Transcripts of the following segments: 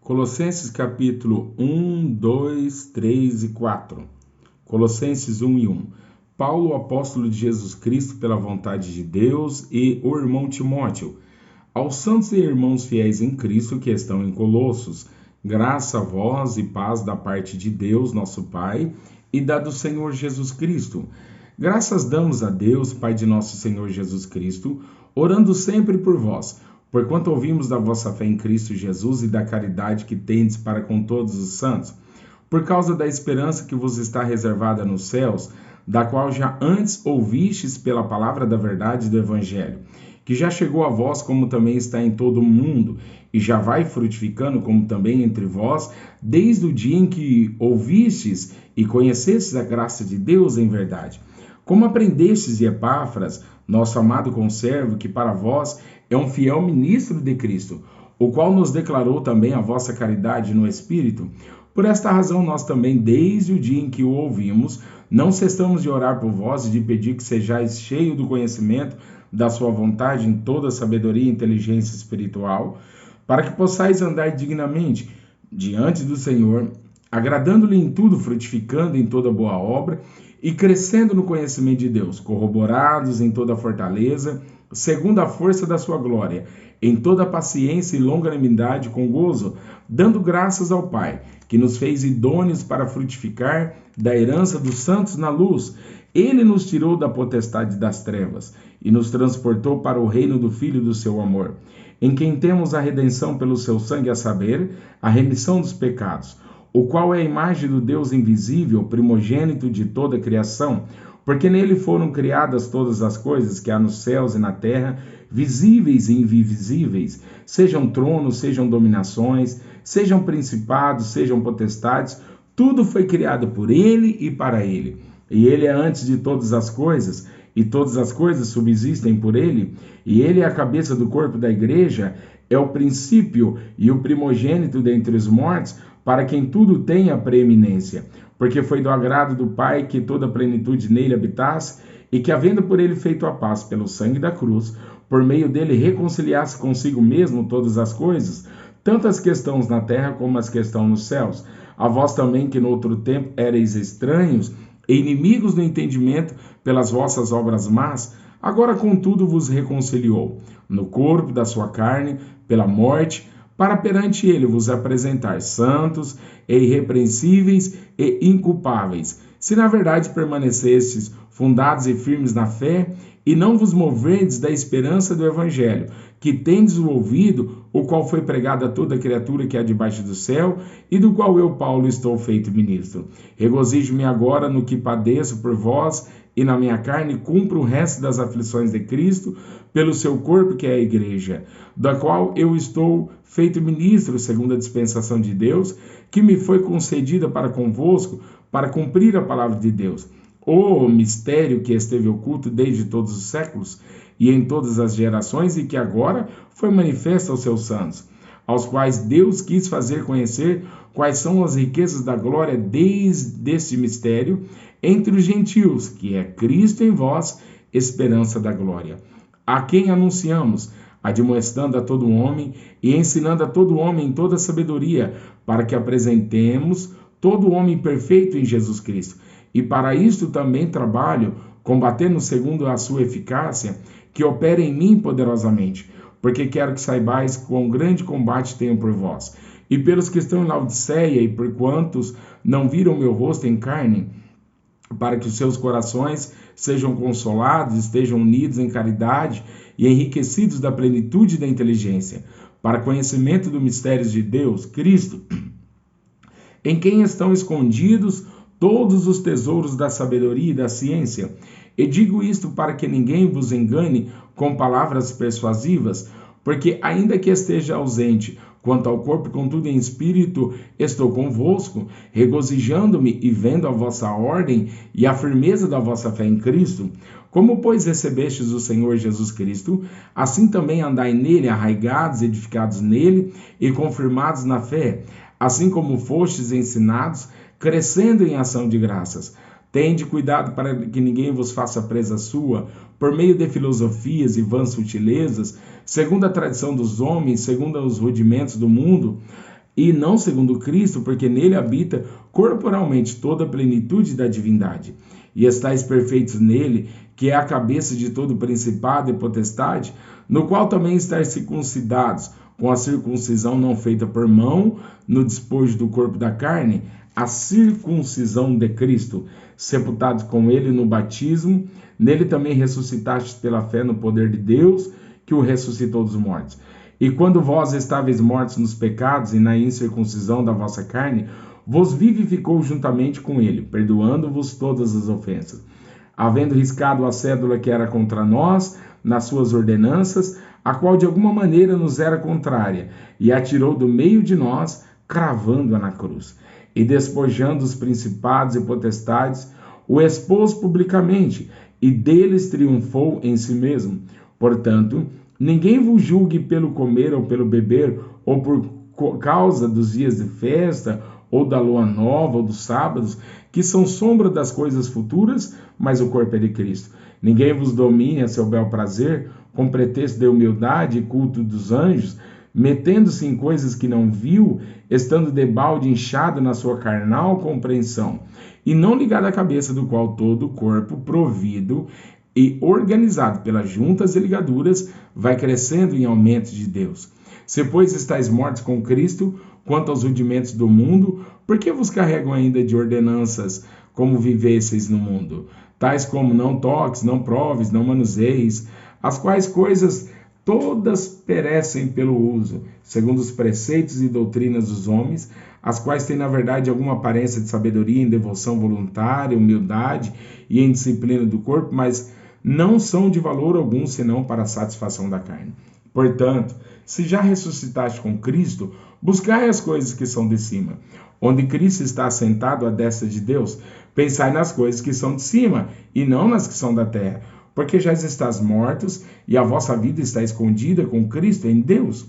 Colossenses capítulo 1, 2, 3 e 4. Colossenses 1 e 1. Paulo, apóstolo de Jesus Cristo, pela vontade de Deus, e o irmão Timóteo, aos santos e irmãos fiéis em Cristo que estão em Colossos, graça a vós e paz da parte de Deus, nosso Pai, e da do Senhor Jesus Cristo. Graças damos a Deus, Pai de nosso Senhor Jesus Cristo, orando sempre por vós, porquanto ouvimos da vossa fé em Cristo Jesus e da caridade que tendes para com todos os santos, por causa da esperança que vos está reservada nos céus, da qual já antes ouvistes pela palavra da verdade do Evangelho, que já chegou a vós como também está em todo o mundo, e já vai frutificando como também entre vós, desde o dia em que ouvistes e conhecestes a graça de Deus em verdade. Como aprendestes de Epáfras, nosso amado conservo, que para vós é um fiel ministro de Cristo, o qual nos declarou também a vossa caridade no Espírito. Por esta razão, nós também, desde o dia em que o ouvimos, não cessamos de orar por vós e de pedir que sejais cheios do conhecimento da sua vontade em toda sabedoria e inteligência espiritual, para que possais andar dignamente diante do Senhor, agradando-lhe em tudo, frutificando em toda boa obra e crescendo no conhecimento de Deus, corroborados em toda fortaleza, segundo a força da sua glória, em toda paciência e longanimidade com gozo, dando graças ao Pai, que nos fez idôneos para frutificar da herança dos santos na luz. Ele nos tirou da potestade das trevas e nos transportou para o reino do Filho do seu amor, em quem temos a redenção pelo seu sangue, a saber, a remissão dos pecados, o qual é a imagem do Deus invisível, primogênito de toda a criação, porque nele foram criadas todas as coisas que há nos céus e na terra, visíveis e invisíveis, sejam tronos, sejam dominações, sejam principados, sejam potestades, tudo foi criado por ele e para ele. E ele é antes de todas as coisas, e todas as coisas subsistem por ele, e ele é a cabeça do corpo da igreja, é o princípio e o primogênito dentre os mortos, para quem tudo tem a preeminência, porque foi do agrado do Pai que toda a plenitude nele habitasse, e que, havendo por ele feito a paz pelo sangue da cruz, por meio dele reconciliasse consigo mesmo todas as coisas, tanto as que estão na terra como as que estão nos céus. A vós também, que no outro tempo erais estranhos e inimigos do entendimento pelas vossas obras más, agora contudo vos reconciliou, no corpo da sua carne, pela morte, para perante ele vos apresentar santos e irrepreensíveis e inculpáveis, se na verdade permanecestes fundados e firmes na fé, e não vos moverdes da esperança do Evangelho, que tendes ouvido, o qual foi pregado a toda criatura que há debaixo do céu, e do qual eu, Paulo, estou feito ministro. Regozijo-me agora no que padeço por vós, e na minha carne cumpro o resto das aflições de Cristo, pelo seu corpo que é a igreja, da qual eu estou feito ministro, segundo a dispensação de Deus, que me foi concedida para convosco, para cumprir a palavra de Deus. O mistério que esteve oculto desde todos os séculos e em todas as gerações, e que agora foi manifesto aos seus santos, aos quais Deus quis fazer conhecer quais são as riquezas da glória deste mistério entre os gentios, que é Cristo em vós, esperança da glória. A quem anunciamos, admoestando a todo homem e ensinando a todo homem em toda sabedoria, para que apresentemos todo homem perfeito em Jesus Cristo. E para isto também trabalho, combatendo segundo a sua eficácia, que opera em mim poderosamente, porque quero que saibais quão grande combate tenho por vós, e pelos que estão em Laodiceia, e por quantos não viram meu rosto em carne, para que os seus corações sejam consolados, estejam unidos em caridade e enriquecidos da plenitude da inteligência, para conhecimento dos mistérios de Deus, Cristo, em quem estão escondidos todos os tesouros da sabedoria e da ciência. E digo isto para que ninguém vos engane com palavras persuasivas, porque ainda que esteja ausente quanto ao corpo, contudo em espírito estou convosco, regozijando-me e vendo a vossa ordem e a firmeza da vossa fé em Cristo. Como, pois, recebestes o Senhor Jesus Cristo, assim também andai nele, arraigados, edificados nele e confirmados na fé, assim como fostes ensinados, crescendo em ação de graças. Tende cuidado para que ninguém vos faça presa sua, por meio de filosofias e vãs sutilezas, segundo a tradição dos homens, segundo os rudimentos do mundo, e não segundo Cristo, porque nele habita corporalmente toda a plenitude da divindade. E estáis perfeitos nele, que é a cabeça de todo principado e potestade, no qual também estáis circuncidados, com a circuncisão não feita por mão, no despojo do corpo da carne, a circuncisão de Cristo, sepultados com ele no batismo, nele também ressuscitastes pela fé no poder de Deus, que o ressuscitou dos mortos. E quando vós estáveis mortos nos pecados e na incircuncisão da vossa carne, vos vivificou juntamente com ele, perdoando-vos todas as ofensas, havendo riscado a cédula que era contra nós, nas suas ordenanças, a qual de alguma maneira nos era contrária, e a tirou do meio de nós, cravando-a na cruz. E despojando os principados e potestades, o expôs publicamente, e deles triunfou em si mesmo. Portanto, ninguém vos julgue pelo comer ou pelo beber, ou por causa dos dias de festa, ou da lua nova, ou dos sábados, que são sombra das coisas futuras, mas o corpo é de Cristo. Ninguém vos domine a seu bel prazer, com pretexto de humildade e culto dos anjos, metendo-se em coisas que não viu, estando debalde inchado na sua carnal compreensão, e não ligado à cabeça, do qual todo o corpo, provido e organizado pelas juntas e ligaduras, vai crescendo em aumento de Deus. Se, pois, estáis mortos com Cristo, quanto aos rudimentos do mundo, por que vos carregam ainda de ordenanças, como vivesseis no mundo? Tais como não toques, não proves, não manuseis, as quais coisas todas perecem pelo uso, segundo os preceitos e doutrinas dos homens, as quais têm, na verdade, alguma aparência de sabedoria em devoção voluntária, humildade e em disciplina do corpo, mas não são de valor algum, senão para a satisfação da carne. Portanto, se já ressuscitaste com Cristo, buscai as coisas que são de cima, onde Cristo está assentado à destra de Deus. Pensai nas coisas que são de cima, e não nas que são da terra, porque já estáis mortos, e a vossa vida está escondida com Cristo em Deus.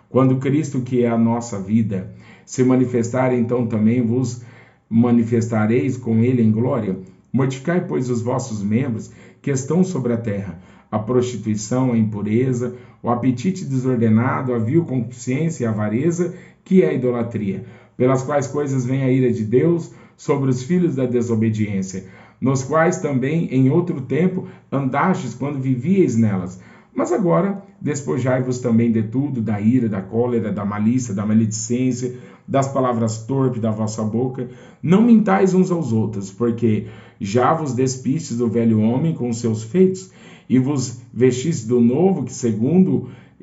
Quando Cristo, que é a nossa vida, se manifestar, então também vos manifestareis com ele em glória. Mortificai, pois, os vossos membros que estão sobre a terra, a prostituição, a impureza, o apetite desordenado, a vil consciência e a avareza, que é a idolatria, pelas quais coisas vem a ira de Deus sobre os filhos da desobediência, nos quais também em outro tempo andastes quando vivíeis nelas. Mas agora despojai-vos também de tudo, da ira, da cólera, da malícia, da maledicência, das palavras torpes da vossa boca. Não mintais uns aos outros, porque já vos despistes do velho homem com os seus feitos, e vos vestistes do novo,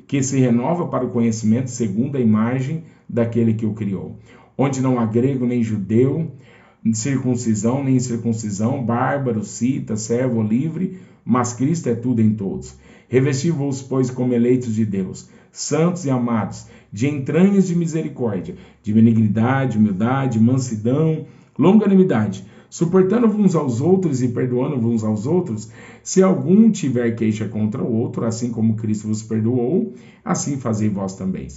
que se renova para o conhecimento, segundo a imagem daquele que o criou. Onde não há grego nem judeu, circuncisão nem incircuncisão, bárbaro, cita, servo ou livre, mas Cristo é tudo em todos. Revesti-vos, pois, como eleitos de Deus, santos e amados, de entranhas de misericórdia, de benignidade, humildade, mansidão, longanimidade, suportando-vos uns aos outros e perdoando-vos uns aos outros, se algum tiver queixa contra o outro, assim como Cristo vos perdoou, assim fazei vós também.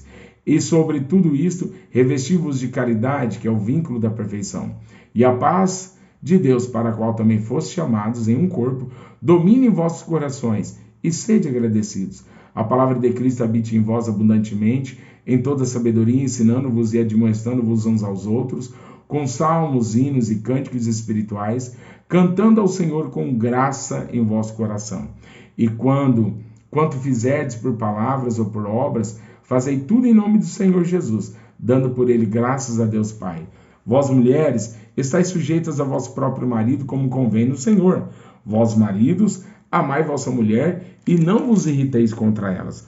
E sobre tudo isto, revesti-vos de caridade, que é o vínculo da perfeição. E a paz de Deus, para a qual também fostes chamados em um corpo, domine em vossos corações, e sede agradecidos. A palavra de Cristo habite em vós abundantemente, em toda sabedoria, ensinando-vos e admoestando-vos uns aos outros, com salmos, hinos e cânticos espirituais, cantando ao Senhor com graça em vosso coração. E quanto fizerdes por palavras ou por obras, fazei tudo em nome do Senhor Jesus, dando por ele graças a Deus Pai. Vós, mulheres, estáis sujeitas a vosso próprio marido, como convém no Senhor. Vós, maridos, amai vossa mulher e não vos irriteis contra elas.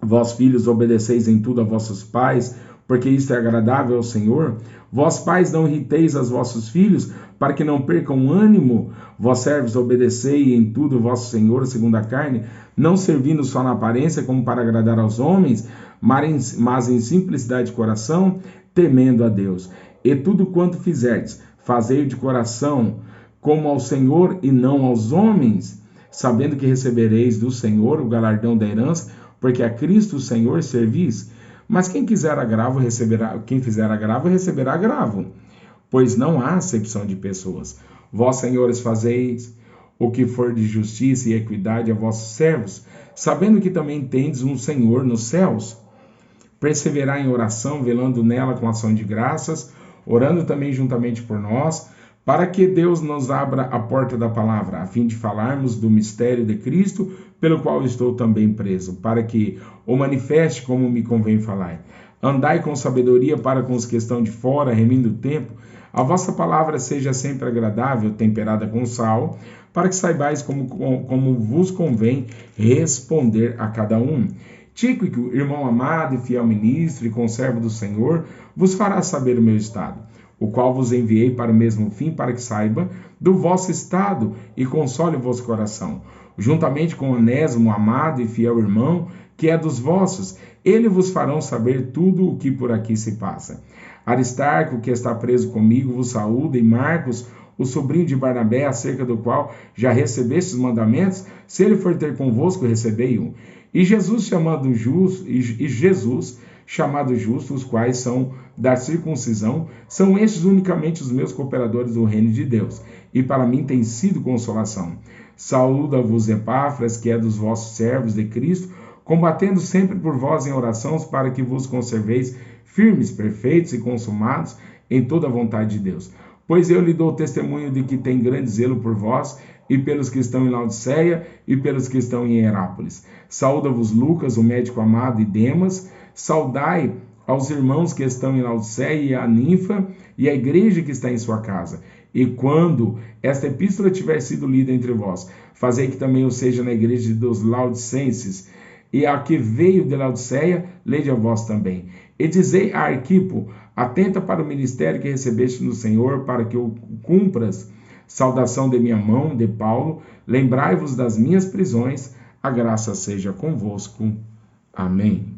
Vós, filhos, obedeceis em tudo a vossos pais, porque isto é agradável ao Senhor. Vós, pais, não irriteis aos vossos filhos, para que não percam ânimo. Vós, servos, obedecei em tudo o vosso Senhor, segundo a carne, não servindo só na aparência, como para agradar aos homens, mas em simplicidade de coração, temendo a Deus. E tudo quanto fizerdes, fazei de coração, como ao Senhor e não aos homens, sabendo que recebereis do Senhor o galardão da herança, porque a Cristo o Senhor servis. Mas quem fizer agravo receberá agravo, pois não há acepção de pessoas. Vós, senhores, fazeis o que for de justiça e equidade a vossos servos, sabendo que também tendes um Senhor nos céus. perseverar em oração, velando nela com ação de graças, orando também juntamente por nós, para que Deus nos abra a porta da palavra, a fim de falarmos do mistério de Cristo, pelo qual estou também preso, para que o manifeste como me convém falar. Andai com sabedoria para com os que estão de fora, remindo o tempo. A vossa palavra seja sempre agradável, temperada com sal, para que saibais como vos convém responder a cada um. Tíquico, irmão amado e fiel ministro e conservo do Senhor, vos fará saber o meu estado, o qual vos enviei para o mesmo fim, para que saiba do vosso estado e console o vosso coração. Juntamente com Onésimo, amado e fiel irmão, que é dos vossos, ele vos farão saber tudo o que por aqui se passa. Aristarco, que está preso comigo, vos saúda, e Marcos, o sobrinho de Barnabé, acerca do qual já recebestes os mandamentos, se ele for ter convosco, recebei-o. E Jesus chamado justo, os quais são da circuncisão, são estes unicamente os meus cooperadores do reino de Deus, e para mim tem sido consolação. Saúda-vos Epáfras, que é dos vossos servos de Cristo, combatendo sempre por vós em orações, para que vos conserveis firmes, perfeitos e consumados em toda a vontade de Deus. Pois eu lhe dou testemunho de que tem grande zelo por vós, e pelos que estão em Laodiceia, e pelos que estão em Herápolis. Saúda-vos Lucas, o médico amado, e Demas. Saudai aos irmãos que estão em Laodiceia, e a Ninfa, e a igreja que está em sua casa. E quando esta epístola tiver sido lida entre vós, fazei que também o seja na igreja dos Laodicenses, e a que veio de Laodiceia, lede a vós também. E dizei a Arquipo, atenta para o ministério que recebeste no Senhor, para que o cumpras. Saudação de minha mão, de Paulo. Lembrai-vos das minhas prisões. A graça seja convosco. Amém.